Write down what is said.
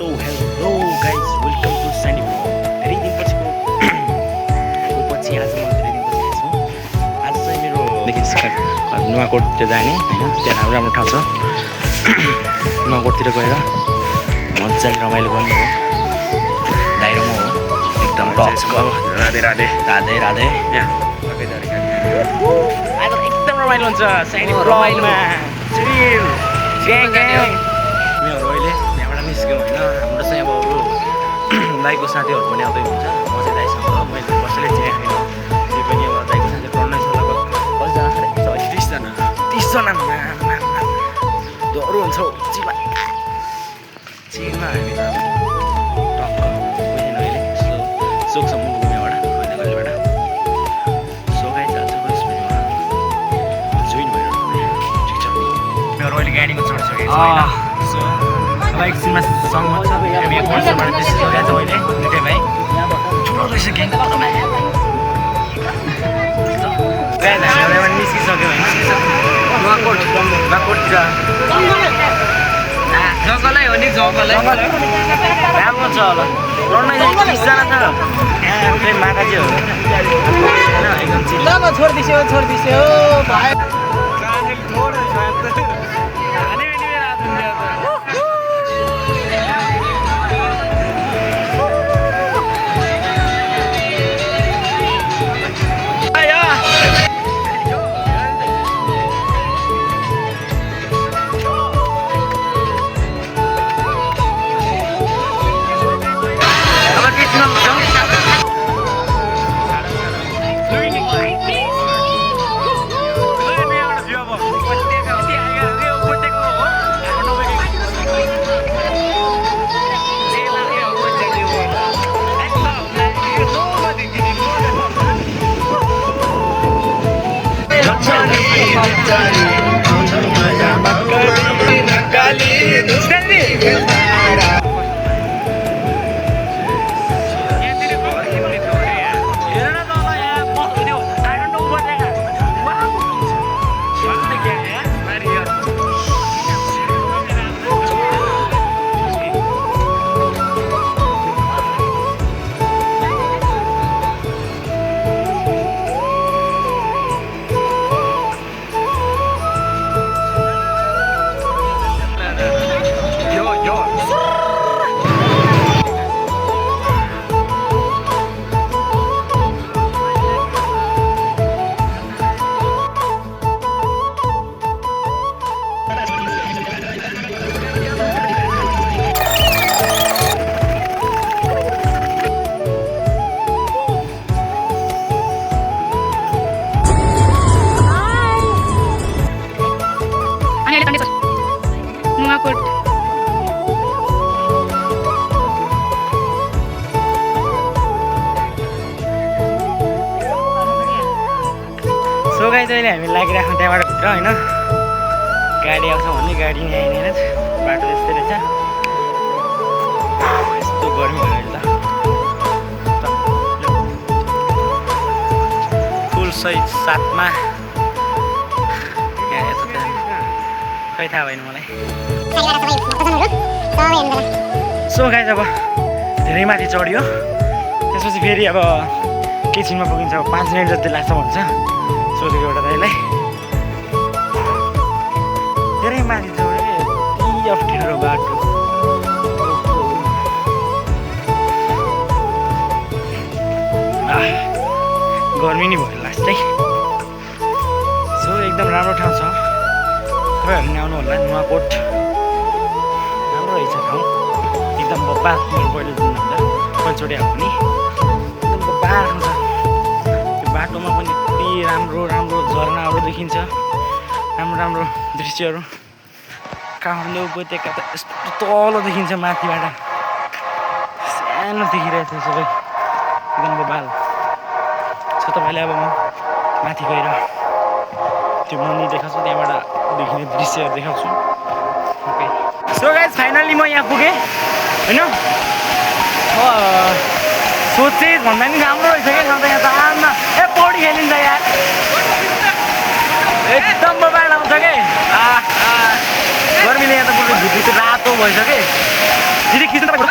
Hello guys, welcome to Sandy Vlog. धेरै दिनपछिको पछि आज म धेरै दिनपछि आएछु। आज चाहिँ मेरो नुवाकोटतिर जाने हैन, त्यहाँ राम्रो राम्रो ठाउँ छ। नुवाकोटतिर गएर मजाले रमाइलो गर्ने हो। दाइ र म हो, एकदम टक्स राधे राधे राधे राधे। आज एकदम रमाइलो हुन्छ साइडी ब्लगमा। चिल ग्याङ ग्याङ। मेरो अहिले यहाँबाट निस्क्यौँ होइन, हाम्रो चाहिँ अब अरू दाइको साथीहरू पनि आउँदै हुन्छ। म चाहिँ दाइसँग मैले कसैले चिनेको छैन, त्यो पनि अब दाइको साथीहरू पढ्नैसँग कतिजना खाने 30जना डह्रो हुन्छ हौ। चिलमा हामी त टक्क बुझेन अहिले सोकसम्म पुग्यौँ यहाँबाट कहिले कहिलेबाट। सो गाइस आज फर्स्ट भिडियोमा जोइन भइरहनु ठिक छ। मेरो अहिले गाडीमा चढिसकेको छ होइन। सो अब एकछिनमा सँगमा छ हामी यहाँ कन्सर्टबाट निस्किसकेको छ अहिले। निकै भाइ ठुलो रहेछ ग्याङ तपाईँमा हामीबाट निस्किसक्यो होइन। नुवाकोटतिर जङ्गलै हो नि जङ्गलै राम्रो छ होला। लड्नै 30जना छ त्यही माताजीहरू होइन, एकदम चिल। छोडिदिस्यो भाइ नुवाकोट। सो गाइस अहिले हामी लागिराख्छौँ त्यहाँबाट भित्र होइन। गाडी आउँछ भन्ने गाडी नै आएन होइन, बाटो यस्तै रहेछ। यस्तो गर्मी भयो अहिले त फुल सही साथमा खै थाहा भएन मलाई। सो गाइस अब धेरै माथि चढ्यो, त्यसपछि फेरि अब एकछिनमा पुगिन्छ। अब 5 मिनट जति लाग्छ भन्छ सोधेको एउटा दाइलाई। धेरै माथि चढ्यो, यति अप्ठ्यारो बाटो। गर्मी नै भयो लास्टै। सो एकदम राम्रो ठाउँ छ, तपाईँहरू नि आउनु होला। नुवाकोट राम्रो रहेछ ठाउँ, एकदम बब्बा। मेरो पहिलो दिनभन्दा पहिलोचोटि आएको पनि एकदम बब्बा ठाउँ छ। त्यो बाटोमा पनि यति राम्रो राम्रो झरनाहरू देखिन्छ, राम्रो राम्रो दृश्यहरू। काठमाडौँ उपत्यका त यस्तो तल देखिन्छ माथिबाट, सानो देखिरहेको थियो सबै एकदम बब्बाल। सो तपाईँले अब म माथि गएर त्यो मन्दिर देखाउँछु, त्यहाँबाट देखिने दृश्यहरू देखाउँछु। ओके सो गाइस फाइनल्ली म यहाँ पुगेँ होइन। सोचे भन्दा नि राम्रो रहेछ क्या ठाउँ त। यहाँ त आमा पौडी खेलिन्छ यार, एकदम बबाल आउँछ कि गर्मीले यहाँ त पुरै भित्री रातो भइसक्यो। दिदी खिच्नु तपाईँ